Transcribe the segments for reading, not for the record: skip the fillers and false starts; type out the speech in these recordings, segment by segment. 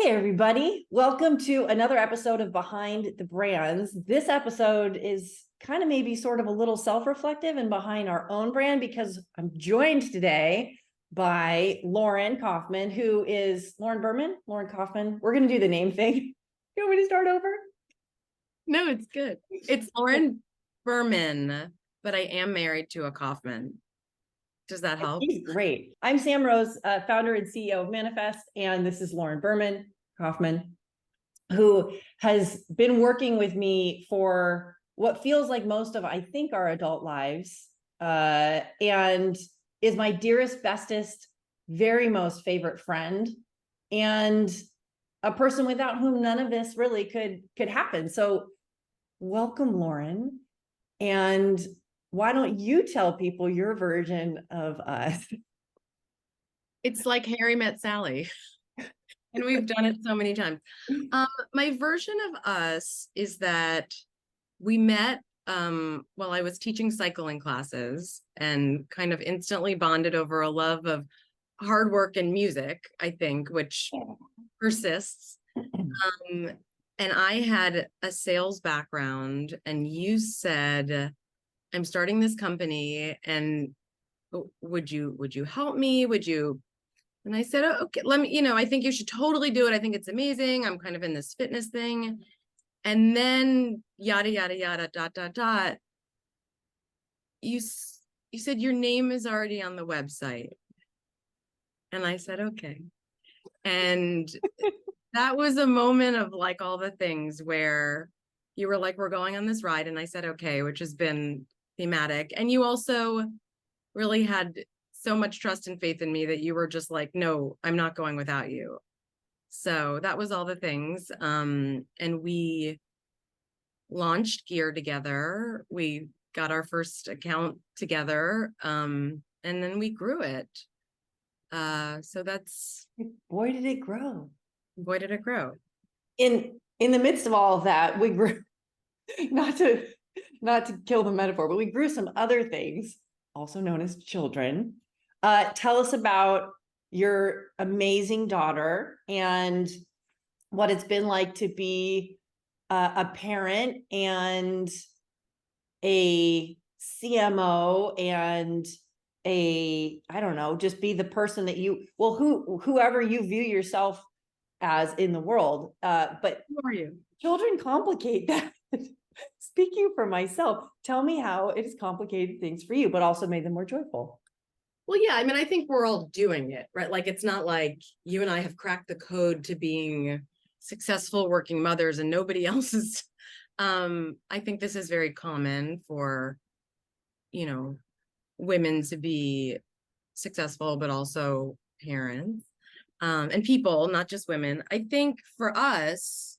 Hey, everybody. Welcome to another episode of Behind the Brands. This episode is kind of maybe sort of a little self-reflective and behind our own brand because I'm joined today by Lauren Kaufman, who is Lauren Berman, Lauren Kaufman. We're going to do the name thing. You want me to start over? No, it's good. It's Lauren Berman, but I am married to a Kaufman. Does that help? He's great. I'm Sam Rose, founder and CEO of Manifest, and this is Lauren Berman Kaufman, who has been working with me for what feels like most of, I think, our adult lives, and is my dearest, bestest, very most favorite friend, and a person without whom none of this really could happen. So welcome, Lauren. And why don't you tell people your version of us? It's like Harry Met Sally. And we've done it so many times. My version of us is that we met while I was teaching cycling classes and kind of instantly bonded over a love of hard work and music, I think, which persists. And I had a sales background, and you said, I'm starting this company, and would you help me? And I said, oh, okay, I think you should totally do it. I think it's amazing. I'm kind of in this fitness thing. And then yada, yada, yada, dot, dot, dot. You said your name is already on the website. And I said, okay. And that was a moment of like all the things where you were like, we're going on this ride. And I said, okay, which has been thematic. And you also really had so much trust and faith in me that you were just like, no, I'm not going without you. So that was all the things. And we launched Gear together. We got our first account together. And then we grew it. So that's, Boy, did it grow. boy, did it grow. In the midst of all of that, we grew, not to kill the metaphor, but we grew some other things, also known as children. Tell us about your amazing daughter and what it's been like to be a parent and a CMO and I don't know, just be the person that whoever you view yourself as in the world. But Who are you? Children complicate that. Speaking for myself, tell me how it has complicated things for you, but also made them more joyful. Well, yeah, I mean, I think we're all doing it, right? Like, it's not like you and I have cracked the code to being successful working mothers and nobody else is. I think this is very common for, women to be successful, but also parents, and people, not just women. I think for us,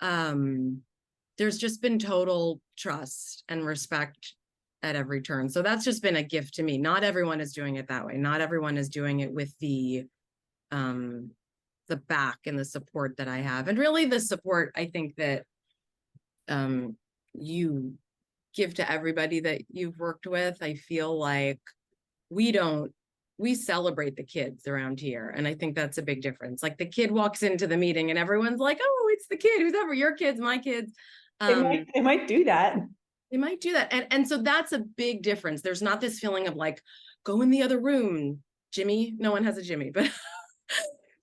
there's just been total trust and respect at every turn. So that's just been a gift to me. Not everyone is doing it that way. Not everyone is doing it with the back and the support that I have. And really the support, I think, that you give to everybody that you've worked with. I feel like we celebrate the kids around here. And I think that's a big difference. Like, the kid walks into the meeting and everyone's like, oh, it's the kid, who's ever your kids, my kids. They might do that. They might do that. And so that's a big difference. There's not this feeling of like, go in the other room, Jimmy. No one has a Jimmy, but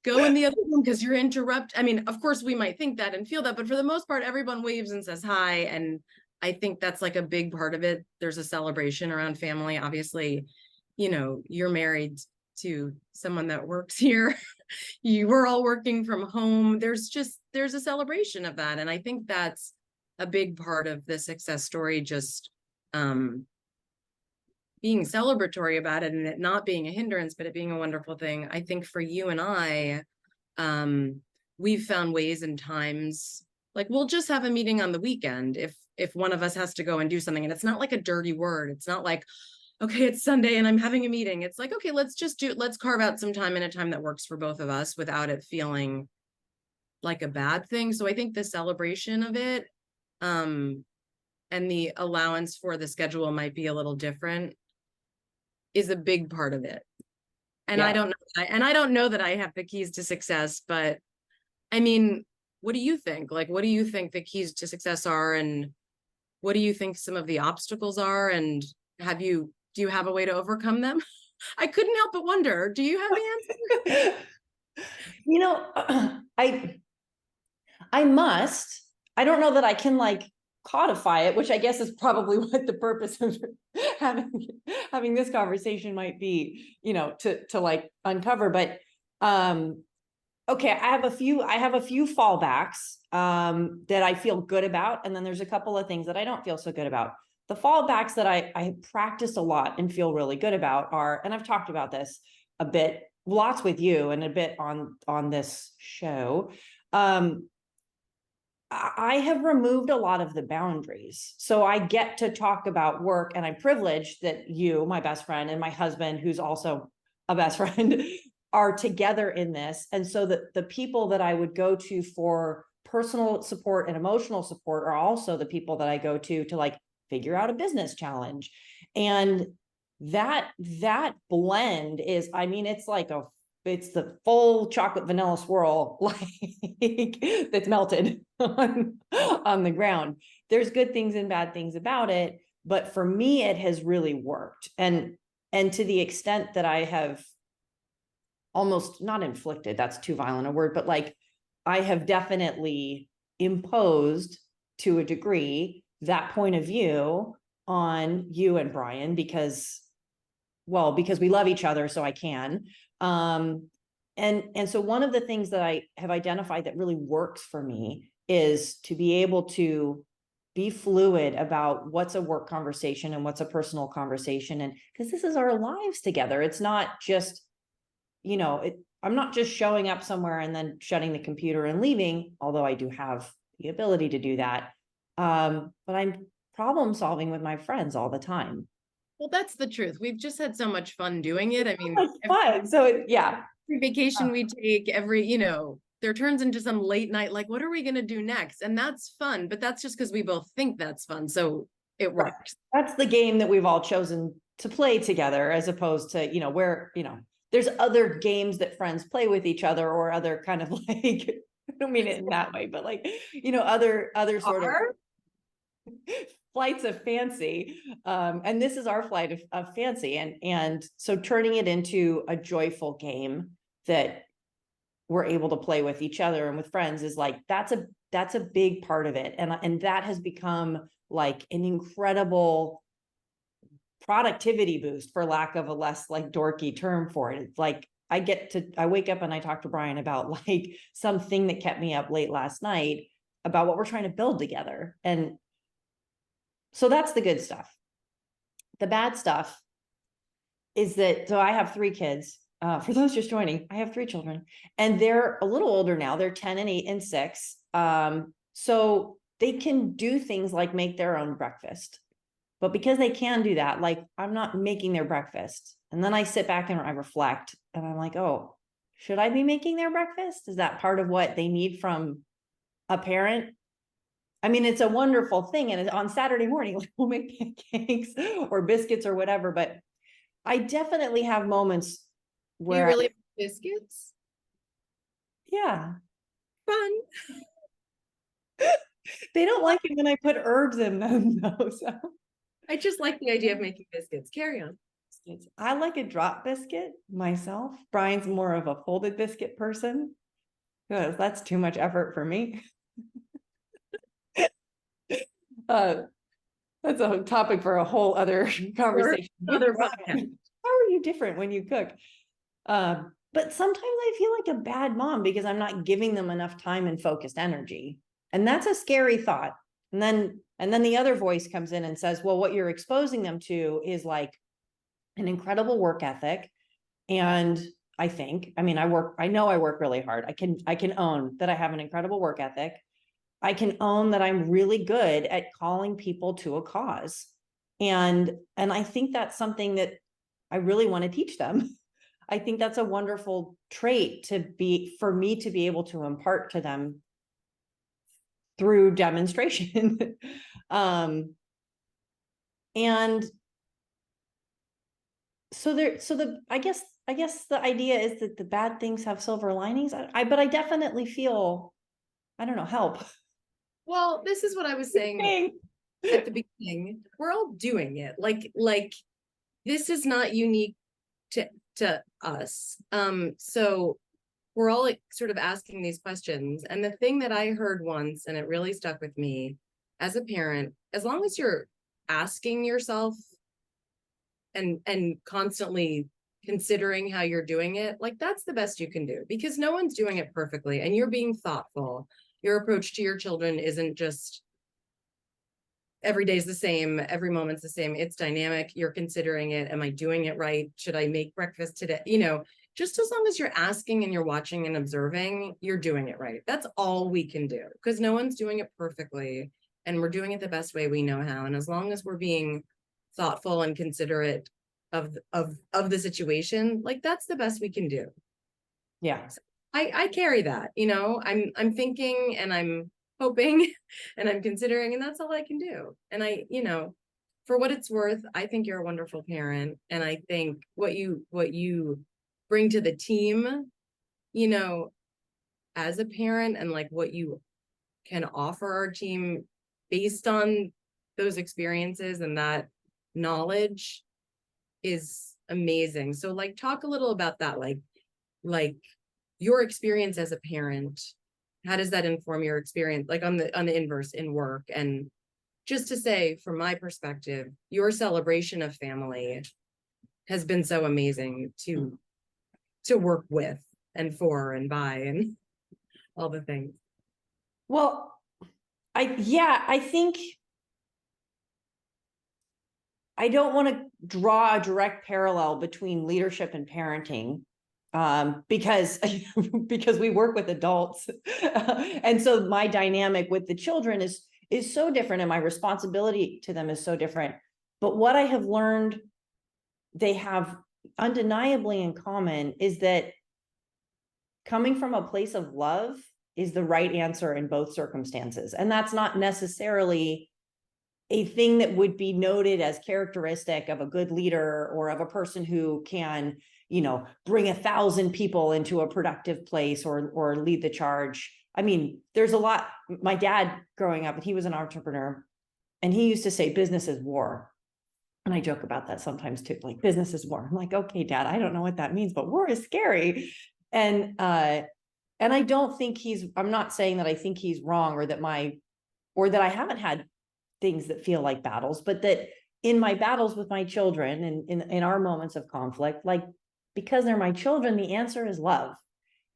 go in the other room because you're I mean, of course we might think that and feel that, but for the most part, everyone waves and says hi. And I think that's like a big part of it. There's a celebration around family. Obviously, you're married to someone that works here. You were all working from home. There's a celebration of that. And I think that's a big part of the success story, just being celebratory about it and it not being a hindrance, but it being a wonderful thing. I think for you and I, we've found ways and times, like, we'll just have a meeting on the weekend if one of us has to go and do something. And it's not like a dirty word. It's not like, okay, it's Sunday and I'm having a meeting. It's like, okay, let's carve out some time and a time that works for both of us without it feeling like a bad thing. So I think the celebration of it, and the allowance for the schedule might be a little different, is a big part of it. And yeah. I don't know that I have the keys to success, but I mean, what do you think? Like, what do you think the keys to success are? And what do you think some of the obstacles are? And do you have a way to overcome them? I couldn't help but wonder, do you have the answer? You know, I must. I don't know that I can like codify it, which I guess is probably what the purpose of having this conversation might be, you know, to like uncover. But okay, I have a few fallbacks that I feel good about, and then there's a couple of things that I don't feel so good about. The fallbacks that I practice a lot and feel really good about are, and I've talked about this a bit, lots with you and a bit on this show. I have removed a lot of the boundaries. So I get to talk about work, and I'm privileged that you, my best friend, and my husband, who's also a best friend, are together in this. And so that the people that I would go to for personal support and emotional support are also the people that I go to like figure out a business challenge. And that blend is, I mean, it's like it's the full chocolate vanilla swirl, like that's melted on the ground. There's good things and bad things about it, but for me, it has really worked. And to the extent that I have almost not inflicted, that's too violent a word, but like I have definitely imposed to a degree that point of view on you and Brian because we love each other, so I can. And so one of the things that I have identified that really works for me is to be able to be fluid about what's a work conversation and what's a personal conversation. And because this is our lives together, it's not just, you know, I'm not just showing up somewhere and then shutting the computer and leaving, although I do have the ability to do that. But I'm problem solving with my friends all the time. Well, that's the truth. We've just had so much fun doing it. I mean, Fun. So yeah. every vacation we take, there turns into some late night, like, what are we going to do next? And that's fun, but that's just because we both think that's fun. So it works. That's the game that we've all chosen to play together, as opposed to, you know, where, you know, there's other games that friends play with each other, or other kind of like, I don't mean it in that way, but like, you know, other sort of flights of fancy. And this is our flight of fancy. And so turning it into a joyful game that we're able to play with each other and with friends is like, that's a big part of it. And that has become like an incredible productivity boost, for lack of a less like dorky term for it. It's like, I wake up and I talk to Brian about like something that kept me up late last night about what we're trying to build together. And so that's the good stuff. The bad stuff is that, so I have 3 kids. For those just joining, I have 3 children, and they're a little older now. They're 10 and 8 and 6. So they can do things like make their own breakfast. But because they can do that, like I'm not making their breakfast. And then I sit back and I reflect and I'm like, oh, should I be making their breakfast? Is that part of what they need from a parent? I mean, it's a wonderful thing. And on Saturday morning, like we'll make pancakes or biscuits or whatever. But I definitely have moments where Do you really have biscuits? yeah. Fun. They don't like it when I put herbs in them though. So I just like the idea of making biscuits. Carry on. I like a drop biscuit myself. Brian's more of a folded biscuit person because that's too much effort for me. That's a topic for a whole other conversation. Other podcast. How are you different when you cook? But sometimes I feel like a bad mom because I'm not giving them enough time and focused energy. And that's a scary thought. And then the other voice comes in and says, well, what you're exposing them to is like an incredible work ethic. And I know I work really hard. I can own that I have an incredible work ethic. I can own that I'm really good at calling people to a cause. And I think that's something that I really want to teach them. I think that's a wonderful trait for me to be able to impart to them through demonstration. And I guess the idea is that the bad things have silver linings. But I definitely feel, I don't know, help. Well, this is what I was saying at the beginning. We're all doing it. Like this is not unique to us. So we're all like sort of asking these questions. And the thing that I heard once, and it really stuck with me as a parent, as long as you're asking yourself and constantly considering how you're doing it, like that's the best you can do, because no one's doing it perfectly and you're being thoughtful. Your approach to your children isn't just every day's the same, every moment's the same. It's dynamic. You're considering it. Am I doing it right? Should I make breakfast today? You know, just as long as you're asking and you're watching and observing, you're doing it right. That's all we can do, because no one's doing it perfectly and we're doing it the best way we know how. And as long as we're being thoughtful and considerate of the situation, like that's the best we can do. Yeah. So I carry that, you know, I'm thinking and I'm hoping and I'm considering, and that's all I can do. And I, you know, for what it's worth, I think you're a wonderful parent. And I think what you bring to the team, you know, as a parent, and like what you can offer our team based on those experiences and that knowledge is amazing. So like talk a little about that, like your experience as a parent. How does that inform your experience, like on the inverse in work? And just to say, from my perspective, your celebration of family has been so amazing to work with and for and by and all the things. Well, I think I don't want to draw a direct parallel between leadership and parenting, because we work with adults. And so my dynamic with the children is so different, and my responsibility to them is so different. But what I have learned they have undeniably in common is that coming from a place of love is the right answer in both circumstances. And that's not necessarily a thing that would be noted as characteristic of a good leader or of a person who can, you know, bring 1,000 people into a productive place or lead the charge. I mean, there's a lot. My dad growing up, he was an entrepreneur, and he used to say business is war. And I joke about that sometimes too, like business is war. I'm like, okay, Dad, I don't know what that means, but war is scary. And I don't think I'm not saying that I think he's wrong, or that I haven't had things that feel like battles, but that in my battles with my children and in our moments of conflict, like, because they're my children, the answer is love.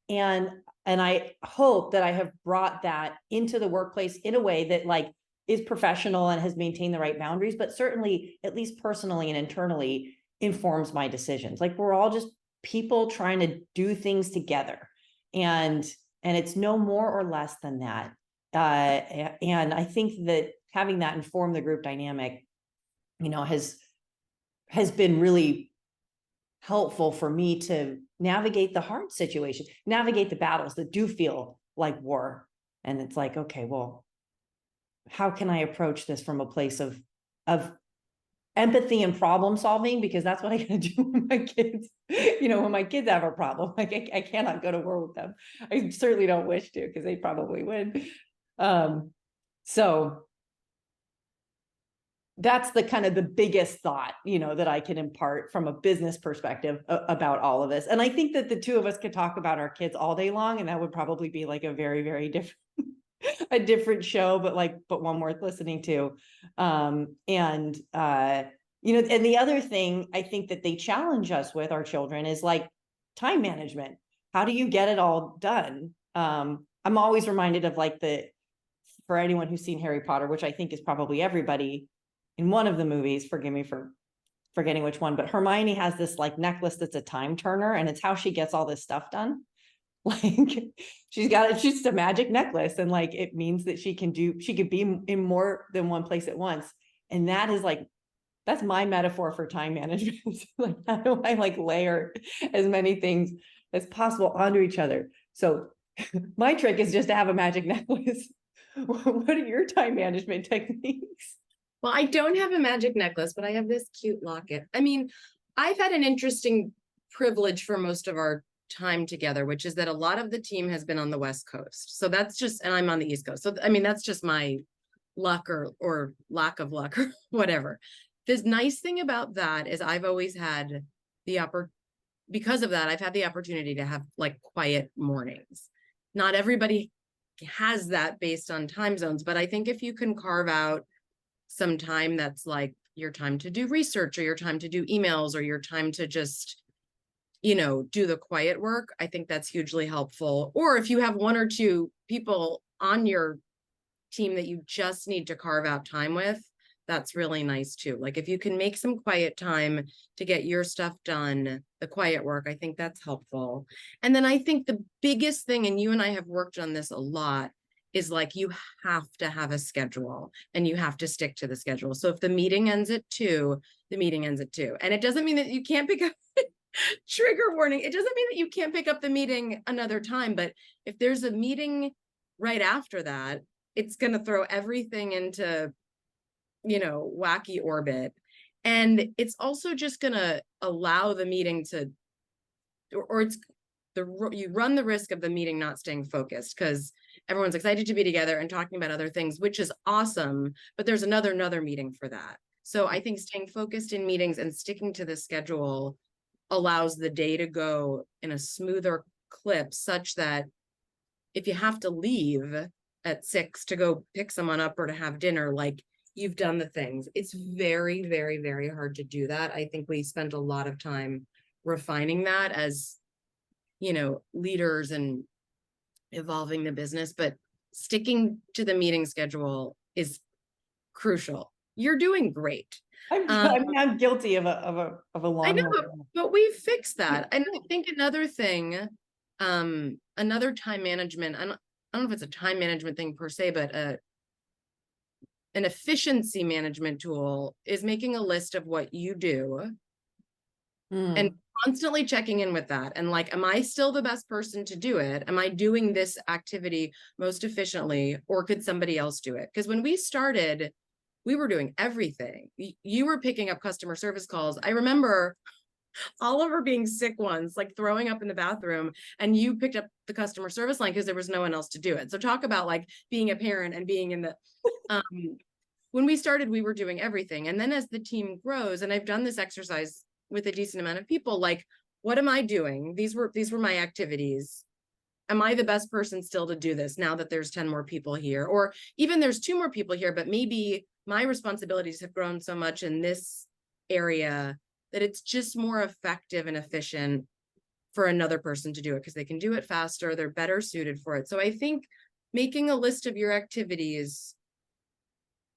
And I hope that I have brought that into the workplace in a way that like is professional and has maintained the right boundaries, but certainly at least personally and internally informs my decisions. Like we're all just people trying to do things together. And it's no more or less than that. And I think that having that inform the group dynamic, you know, has been really helpful for me to navigate the hard situation, navigate the battles that do feel like war. And it's like, okay, well, how can I approach this from a place of empathy and problem solving? Because that's what I gotta do with my kids. You know, when my kids have a problem, like I cannot go to war with them. I certainly don't wish to, because they probably would. So that's the kind of the biggest thought, you know, that I can impart from a business perspective about all of this. And I think that the two of us could talk about our kids all day long, and that would probably be like a very, very different a different show, but one worth listening to. You know, and the other thing I think that they challenge us with, our children, is like time management. How do you get it all done? I'm always reminded of like for anyone who's seen Harry Potter, which I think is probably everybody, in one of the movies, forgive me for forgetting which one, but Hermione has this like necklace that's a time turner, and it's how she gets all this stuff done. Like she's just a magic necklace, and like it means that she could be in more than one place at once. And that's my metaphor for time management. Like, how do I like layer as many things as possible onto each other? So my trick is just to have a magic necklace. What are your time management techniques? Well, I don't have a magic necklace, but I have this cute locket. I mean, I've had an interesting privilege for most of our time together, which is that a lot of the team has been on the West Coast. So that's just, and I'm on the East Coast. So, I mean, that's just my luck or lack of luck or whatever. This nice thing about that is I've always had because of that, I've had the opportunity to have like quiet mornings. Not everybody has that based on time zones, but I think if you can carve out some time that's like your time to do research or your time to do emails or your time to just, do the quiet work, I think that's hugely helpful. Or if you have one or two people on your team that you just need to carve out time with, that's really nice too. Like if you can make some quiet time to get your stuff done, the quiet work, I think that's helpful. And then I think the biggest thing, and you and I have worked on this a lot, is like you have to have a schedule and you have to stick to the schedule. So if the meeting ends at 2, the meeting ends at 2. And it doesn't mean that you can't pick up trigger warning. It doesn't mean that you can't pick up the meeting another time, but if there's a meeting right after that, it's going to throw everything into, wacky orbit. And it's also just going to allow the meeting to, or you run the risk of the meeting not staying focused because everyone's excited to be together and talking about other things, which is awesome, but there's another meeting for that. So I think staying focused in meetings and sticking to the schedule allows the day to go in a smoother clip such that if you have to leave at 6 to go pick someone up or to have dinner, like you've done the things. It's very, very, very hard to do that. I think we spent a lot of time refining that as, leaders and evolving the business, but sticking to the meeting schedule is crucial. You're doing great. I'm guilty of a long. I know, but we've fixed that. And I think another thing, another time management, I don't know if it's a time management thing per se, but an efficiency management tool is making a list of what you do and constantly checking in with that. And like, am I still the best person to do it? Am I doing this activity most efficiently, or could somebody else do it? Because when we started, we were doing everything. You were picking up customer service calls. I remember Oliver being sick once, like throwing up in the bathroom, and you picked up the customer service line because there was no one else to do it. So talk about like being a parent and being in the, when we started, we were doing everything. And then as the team grows, and I've done this exercise with a decent amount of people, like, what am I doing? These were my activities. Am I the best person still to do this now that there's 10 more people here? Or even there's 2 more people here, but maybe my responsibilities have grown so much in this area that it's just more effective and efficient for another person to do it because they can do it faster. They're better suited for it. So I think making a list of your activities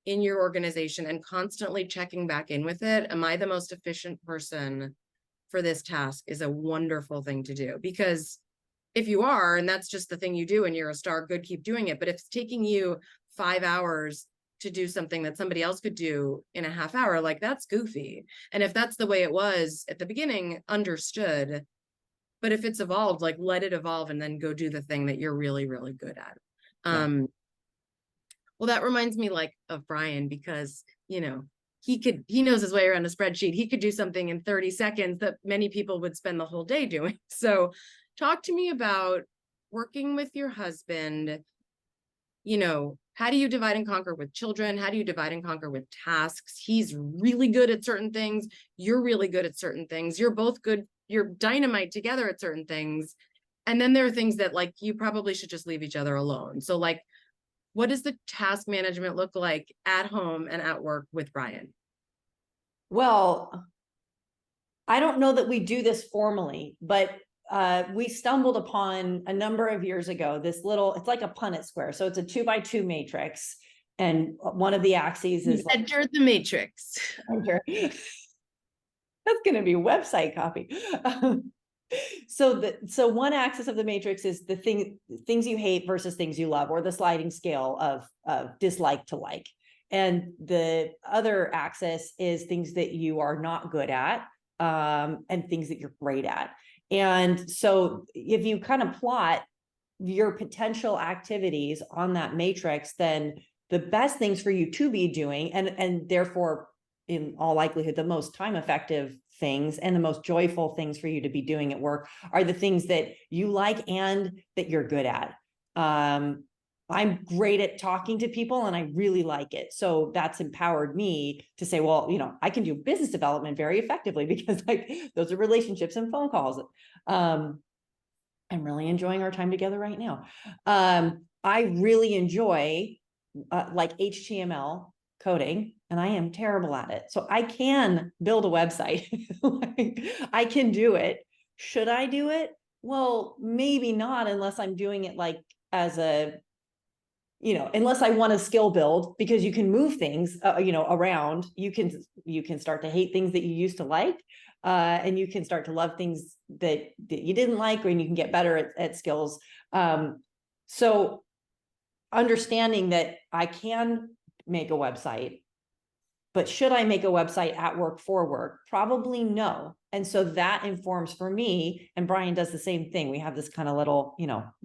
in your organization and constantly checking back in with it, am I the most efficient person for this task, is a wonderful thing to do. Because if you are, and that's just the thing you do and you're a star, good, keep doing it. But if it's taking you 5 hours to do something that somebody else could do in a half hour, like that's goofy. And if that's the way it was at the beginning, understood. But if it's evolved, like let it evolve and then go do the thing that you're really, really good at. Yeah. Well, that reminds me like of Brian, because, he knows his way around a spreadsheet. He could do something in 30 seconds that many people would spend the whole day doing. So talk to me about working with your husband. How do you divide and conquer with children? How do you divide and conquer with tasks? He's really good at certain things. You're really good at certain things. You're both good. You're dynamite together at certain things. And then there are things that like, you probably should just leave each other alone. So like, what does the task management look like at home and at work with Brian? Well, I don't know that we do this formally, but we stumbled upon a number of years ago, it's like a Punnett square. So it's a 2x2 matrix. And one of the axes is enter the matrix. Enter. That's going to be website copy. So one axis of the matrix is the things you hate versus things you love, or the sliding scale of dislike to like. And the other axis is things that you are not good at, and things that you're great at. And so if you kind of plot your potential activities on that matrix, then the best things for you to be doing, and therefore in all likelihood, the most time effective things and the most joyful things for you to be doing at work are the things that you like and that you're good at. I'm great at talking to people and I really like it. So that's empowered me to say, well, I can do business development very effectively because like those are relationships and phone calls. I'm really enjoying our time together right now. I really enjoy like HTML coding, and I am terrible at it. So I can build a website. Like, I can do it. Should I do it? Well, maybe not unless I'm doing it like as a, unless I want to skill build, because you can move things, around. You can start to hate things that you used to like, and you can start to love things that you didn't like, and you can get better at skills. So understanding that I can make a website, but should I make a website at work for work? Probably no. And so that informs for me, and Brian does the same thing. We have this kind of little,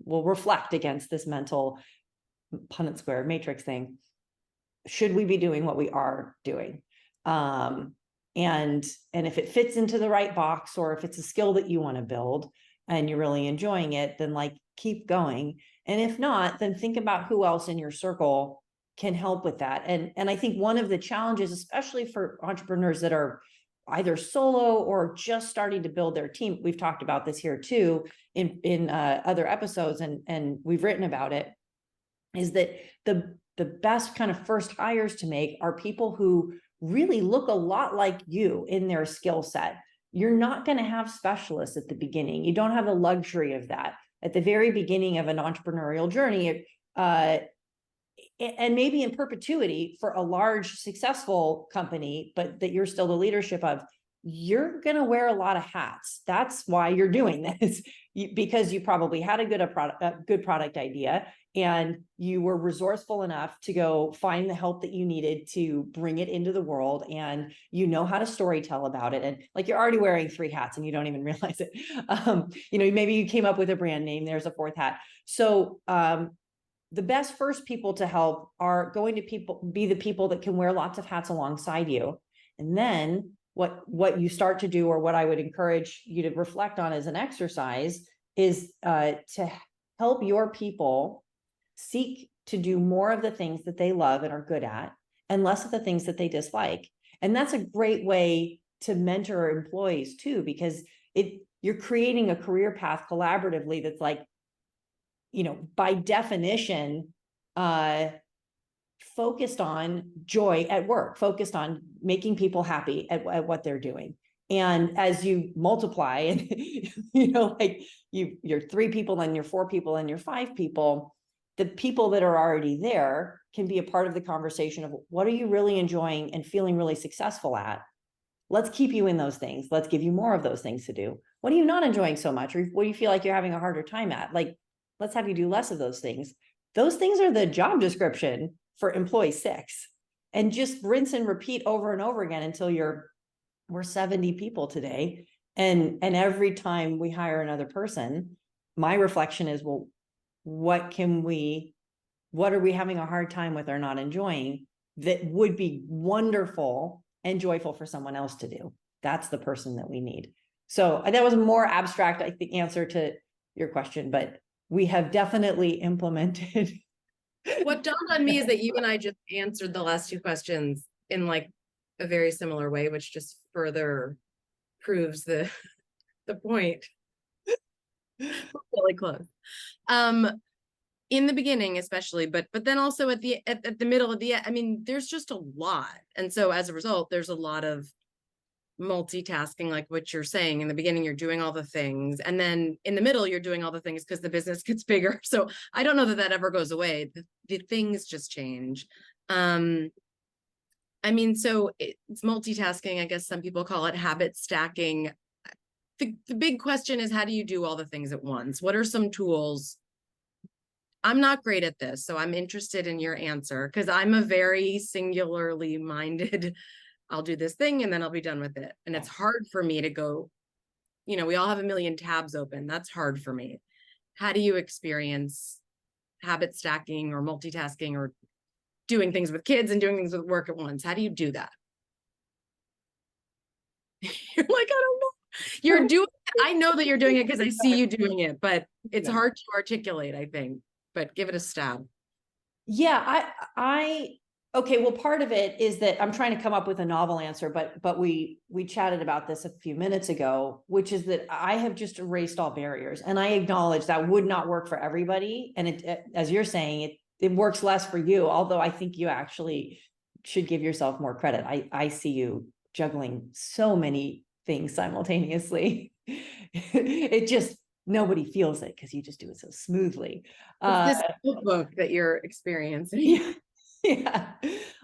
we'll reflect against this mental Punnett square matrix thing. Should we be doing what we are doing? And if it fits into the right box, or if it's a skill that you want to build and you're really enjoying it, then like keep going. And if not, then think about who else in your circle can help with that. And I think one of the challenges, especially for entrepreneurs that are either solo or just starting to build their team, we've talked about this here too in other episodes, and we've written about it, is that the best kind of first hires to make are people who really look a lot like you in their skill set. You're not going to have specialists at the beginning. You don't have the luxury of that at the very beginning of an entrepreneurial journey, and maybe in perpetuity for a large successful company, but that you're still the leadership of. You're going to wear a lot of hats. That's why you're doing this, because you probably had a good product idea, and you were resourceful enough to go find the help that you needed to bring it into the world, and how to storytell about it. And like, you're already wearing 3 hats and you don't even realize it. Maybe you came up with a brand name, there's a 4th hat. So the best first people to help are going to be the people that can wear lots of hats alongside you. And then what you start to do, or what I would encourage you to reflect on as an exercise, is to help your people seek to do more of the things that they love and are good at, and less of the things that they dislike. And that's a great way to mentor employees too, because you're creating a career path collaboratively that's like, by definition, focused on joy at work, focused on making people happy at what they're doing. And as you multiply, and like you're 3 people and you're 4 people and you're 5 people, the people that are already there can be a part of the conversation of, what are you really enjoying and feeling really successful at? Let's keep you in those things. Let's give you more of those things to do. What are you not enjoying so much? Or what do you feel like you're having a harder time at? Like, let's have you do less of those things. Those things are the job description for employee 6, and just rinse and repeat over and over again until we're 70 people today. And every time we hire another person, my reflection is, well, what are we having a hard time with or not enjoying that would be wonderful and joyful for someone else to do? That's the person that we need. So that was a more abstract, I think, answer to your question, but we have definitely implemented. What dawned on me is that you and I just answered the last 2 questions in like a very similar way, which just further proves the point. Really close. In the beginning, especially, but then also at the middle of the end. I mean, there's just a lot. And so as a result, there's a lot of multitasking, like what you're saying. In the beginning, you're doing all the things, and then in the middle, you're doing all the things because the business gets bigger. So I don't know that ever goes away. The things just change. I mean, so it's multitasking. I guess some people call it habit stacking. The big question is, how do you do all the things at once? What are some tools? I'm not great at this, so I'm interested in your answer, because I'm a very singularly minded, I'll do this thing and then I'll be done with it. And it's hard for me to go, we all have a million tabs open. That's hard for me. How do you experience habit stacking or multitasking, or doing things with kids and doing things with work at once? How do you do that? You're like, I don't know. You're doing it. I know that you're doing it because I see you doing it, but it's Yeah. hard to articulate, I think. But give it a stab. Yeah, okay, well, part of it is that I'm trying to come up with a novel answer, but we chatted about this a few minutes ago, which is that I have just erased all barriers, and I acknowledge that would not work for everybody. And it, as you're saying, it works less for you, although I think you actually should give yourself more credit. I see you juggling so many things simultaneously. It just, nobody feels it because you just do it so smoothly. It's this book that you're experiencing. Yeah. Yeah.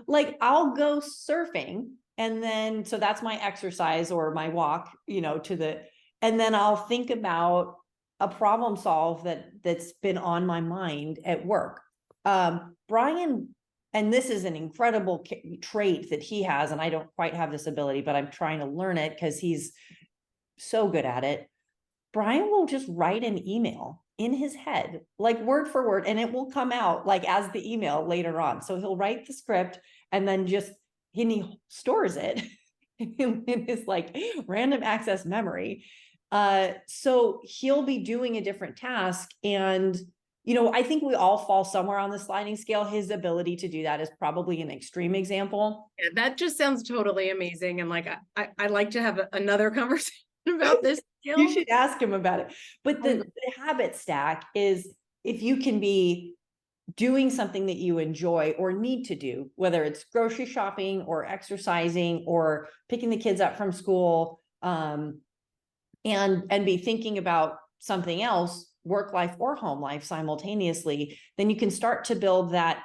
Like I'll go surfing and then, so that's my exercise or my walk, and then I'll think about a problem solve that's been on my mind at work. Brian, and this is an incredible trait that he has, and I don't quite have this ability, but I'm trying to learn it because he's so good at it. Brian will just write an email in his head, like word for word, and it will come out like as the email later on. So he'll write the script and then he stores it in his like random access memory. So he'll be doing a different task. And, I think we all fall somewhere on the sliding scale. His ability to do that is probably an extreme example. Yeah, that just sounds totally amazing. And like, I'd like to have another conversation about this. You should ask him about it. But the habit stack is if you can be doing something that you enjoy or need to do, whether it's grocery shopping or exercising or picking the kids up from school, and be thinking about something else, work life or home life simultaneously, then you can start to build that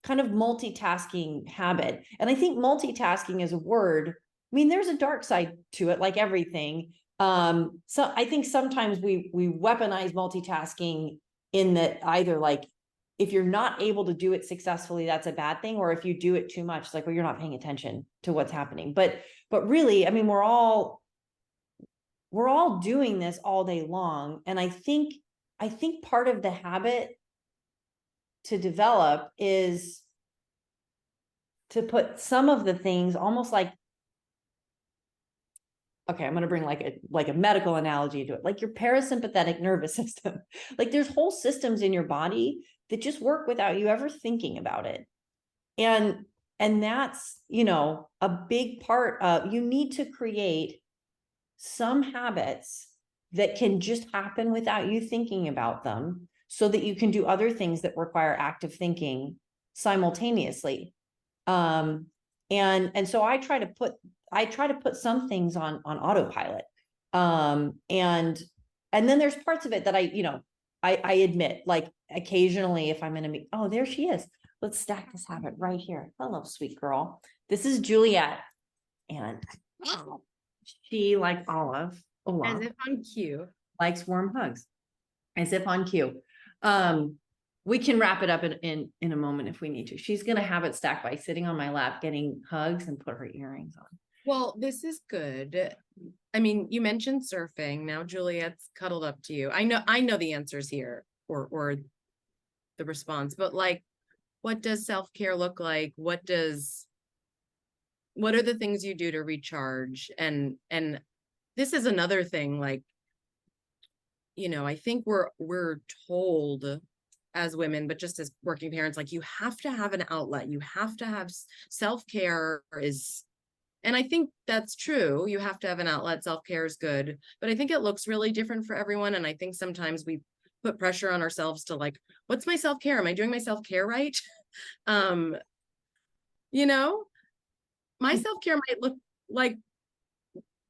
kind of multitasking habit. And I think multitasking is a word. I mean, there's a dark side to it, like everything. So I think sometimes we weaponize multitasking in that either like, if you're not able to do it successfully, that's a bad thing. Or if you do it too much, it's like, well, you're not paying attention to what's happening. But really, I mean, we're all doing this all day long. And I think part of the habit to develop is to put some of the things almost like, okay, I'm going to bring like a medical analogy to it, like your parasympathetic nervous system. Like there's whole systems in your body that just work without you ever thinking about it. And that's, a big part of, you need to create some habits that can just happen without you thinking about them so that you can do other things that require active thinking simultaneously. And so I try to put some things on autopilot. And then there's parts of it that I admit, like occasionally if I'm in a meeting, oh, there she is. Let's stack this habit right here. Hello, sweet girl. This is Juliet. And she, like Olive, as if I'm cute, likes warm hugs, as if on cue. We can wrap it up in a moment if we need to. She's going to have it stacked by sitting on my lap, getting hugs and put her earrings on. Well, this is good. I mean, you mentioned surfing. Now Juliet's cuddled up to you. I know the answers here or the response, but like, what does self-care look like? What are the things you do to recharge? And this is another thing, like, I think we're told as women, but just as working parents, like you have to have an outlet. You have to have self-care and I think that's true. You have to have an outlet. Self-care is good, but I think it looks really different for everyone. And I think sometimes we put pressure on ourselves to like, what's my self-care? Am I doing my self-care right? My self-care might look like,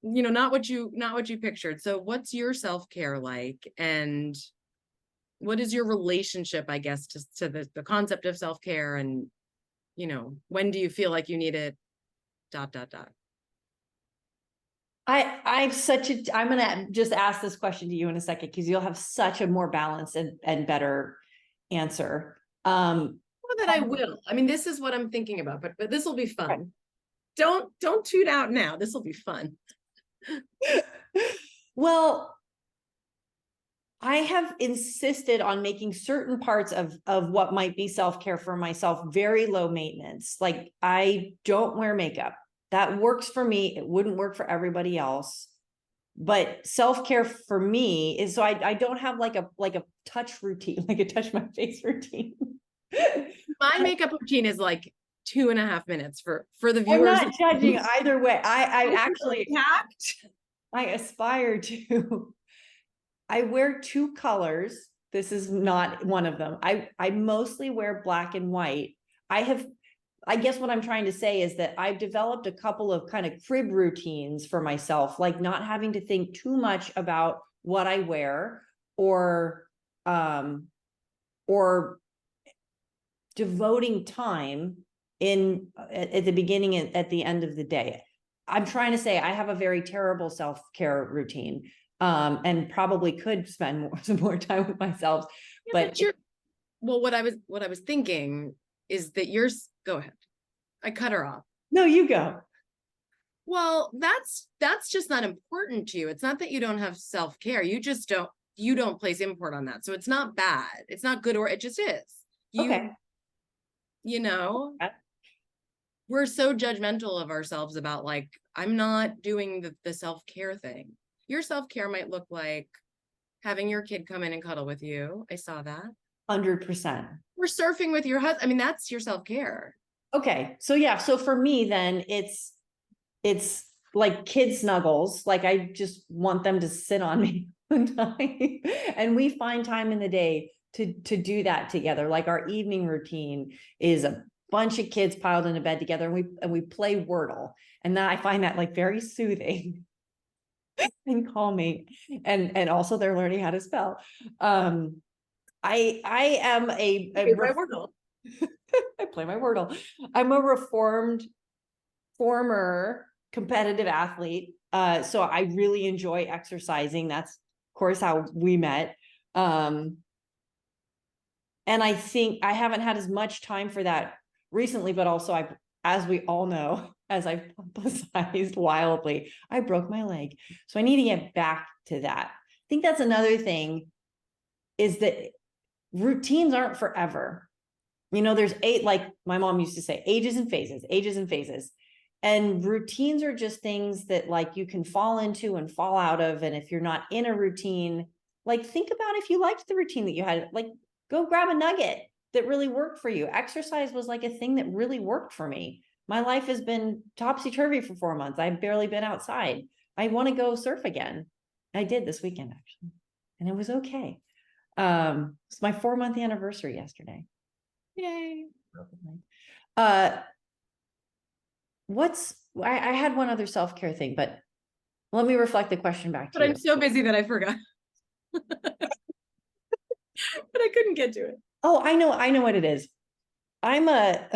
not what you pictured. So what's your self-care like? And what is your relationship, I guess, to the concept of self-care? And, when do you feel like you need it? ... I'm going to just ask this question to you in a second, because you'll have such a more balanced and better answer. Well, that I will. I mean, this is what I'm thinking about, but this will be fun. Okay. Don't tune out now. This will be fun. Well, I have insisted on making certain parts of what might be self-care for myself very low maintenance. Like I don't wear makeup. that works for me. It wouldn't work for everybody else. But self-care for me is, so I don't have like a touch routine, like a touch my face routine. My makeup routine is like 2.5 minutes for the I'm viewers. not judging either way. I actually, Packed. I aspire to, I wear two colors. This is not one of them. I mostly wear black and white. I guess what I'm trying to say is that I've developed a couple of kind of crib routines for myself, like not having to think too much about what I wear, or or devoting time at the beginning and at the end of the day. I'm trying to say I have a very terrible self-care routine, and probably could spend some more time with myself. Yeah, but well, what I was thinking is that go ahead. I cut her off. no, you go. Well, that's just not important to you. It's not that you don't have self-care. You don't place import on that. So it's not bad. It's not good, or it just is. Okay. You know, we're so judgmental of ourselves about like, I'm not doing the self-care thing. Your self-care might look like having your kid come in and cuddle with you. I saw that. 100%. We're surfing with your husband. I mean, that's your self-care. Okay. So yeah, so for me then it's like kid snuggles. Like I just want them to sit on me one time. And we find time in the day to do that together. Like our evening routine is a bunch of kids piled into bed together, and we play Wordle. And then I find that like very soothing and calming. And also they're learning how to spell. I am a Wordle. I play my Wordle. I'm a reformed former competitive athlete. So I really enjoy exercising. That's of course how we met. And I think I haven't had as much time for that recently, but also as we all know, as I've publicized wildly, I broke my leg. So I need to get back to that. I think that's another thing, is that routines aren't forever. There's like my mom used to say, ages and phases, ages and phases. And routines are just things that like you can fall into and fall out of. And if you're not in a routine, like think about if you liked the routine that you had, like go grab a nugget that really worked for you. Exercise was like a thing that really worked for me. My life has been topsy-turvy for 4 months. I've barely been outside. I want to go surf again. I did this weekend actually, and it was okay. It's my 4-month anniversary yesterday. Yay. I had one other self-care thing, but let me reflect the question back to But you. I'm so busy that I forgot. But I couldn't get to it. Oh, I know what it is. I'm a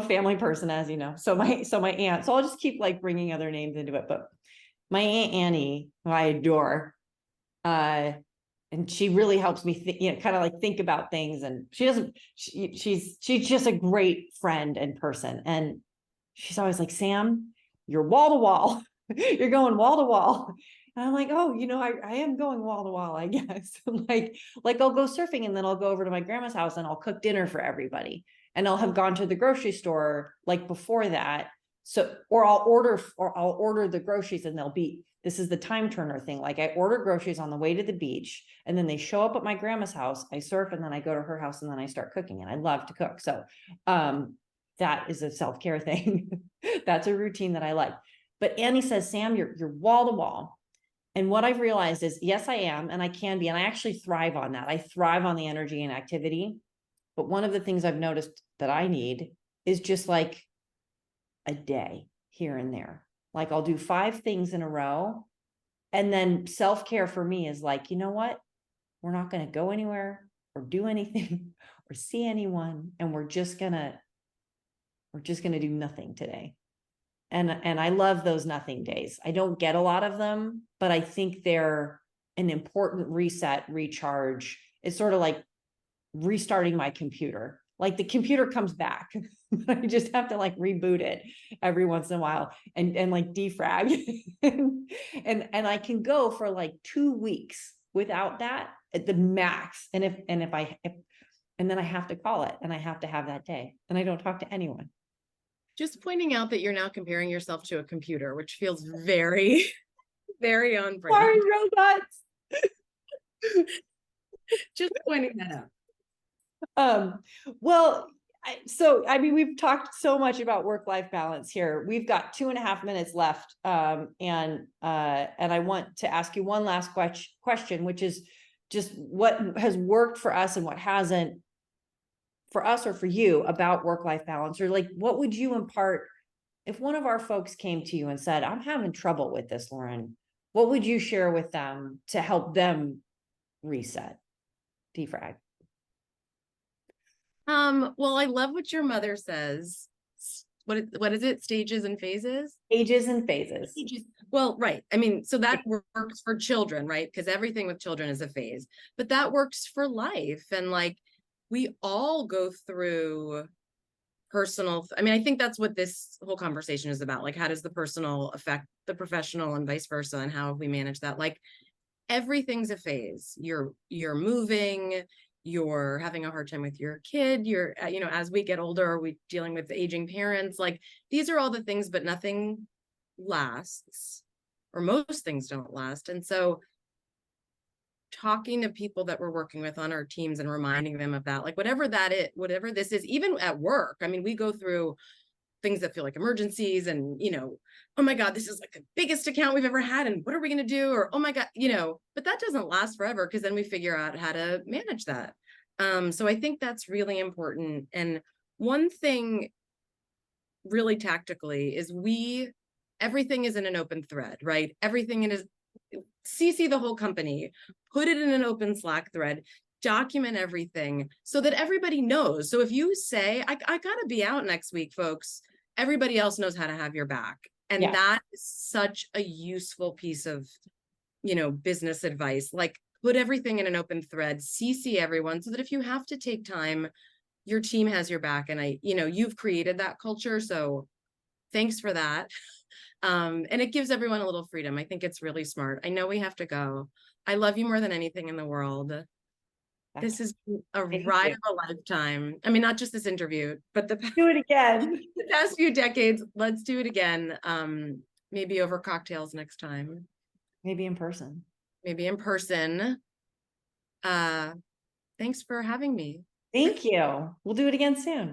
family person, as you know. So my aunt, so I'll just keep like bringing other names into it, but my Aunt Annie, who I adore, and she really helps me kind of like think about things. And she's just a great friend and person. And she's always like, Sam, you're wall to wall. You're going wall to wall. And I'm like, oh, I am going wall to wall, I guess. like I'll go surfing, and then I'll go over to my grandma's house and I'll cook dinner for everybody. And I'll have gone to the grocery store like before that. So, or I'll order the groceries, and this is the time turner thing. Like I order groceries on the way to the beach, and then they show up at my grandma's house. I surf, and then I go to her house, and then I start cooking. And I love to cook. So, that is a self-care thing. That's a routine that I like. But Annie says, Sam, you're wall to wall. And what I've realized is, yes, I am, and I can be, and I actually thrive on that. I thrive on the energy and activity. But one of the things I've noticed that I need is just like a day here and there. Like I'll do 5 things in a row. And then self-care for me is like, you know what? We're not going to go anywhere or do anything or see anyone. And we're just going to do nothing today. And I love those nothing days. I don't get a lot of them, but I think they're an important reset, recharge. It's sort of like restarting my computer. Like the computer comes back. I just have to like reboot it every once in a while and like defrag. and I can go for like 2 weeks without that at the max. And then I have to call it, and I have to have that day, and I don't talk to anyone. Just pointing out that you're now comparing yourself to a computer, which feels very, very on brand. Sorry, robots. Just pointing that out. Well, so I mean, we've talked so much about work-life balance here. We've got 2.5 minutes left. And I want to ask you one last question, which is just what has worked for us and what hasn't for us or for you about work-life balance, or like, what would you impart if one of our folks came to you and said, I'm having trouble with this, Lauren? What would you share with them to help them reset, defrag? Well, I love what your mother says. What is it? Stages and phases? Ages and phases. Well, right. I mean, so that works for children, right? Because everything with children is a phase, but that works for life. And like, we all go through I mean, I think that's what this whole conversation is about. Like, how does the personal affect the professional and vice versa? And how we manage that? Like, everything's a phase. You're moving, you're having a hard time with your kid, you're as we get older, are we dealing with aging parents? Like, these are all the things, but nothing lasts, or most things don't last. And so talking to people that we're working with on our teams and reminding them of that, like whatever whatever this is, even at work. I mean, we go through things that feel like emergencies and, oh my God, this is like the biggest account we've ever had. And what are we going to do? Or, oh my God, but that doesn't last forever, because then we figure out how to manage that. So I think that's really important. And one thing really tactically is everything is in an open thread, right? Everything is CC the whole company, put it in an open Slack thread, document everything so that everybody knows. So if you say, I gotta be out next week, folks, everybody else knows how to have your back. And that is such a useful piece of, business advice. Like, put everything in an open thread, CC everyone, so that if you have to take time, your team has your back. And you've created that culture. So thanks for that. And it gives everyone a little freedom. I think it's really smart. I know we have to go. I love you more than anything in the world. This is a ride of a lifetime. I mean, not just this interview, but do it again. The past few decades. Let's do it again. Maybe over cocktails next time. Maybe in person. Maybe in person. Thanks for having me. Thank you. We'll do it again soon.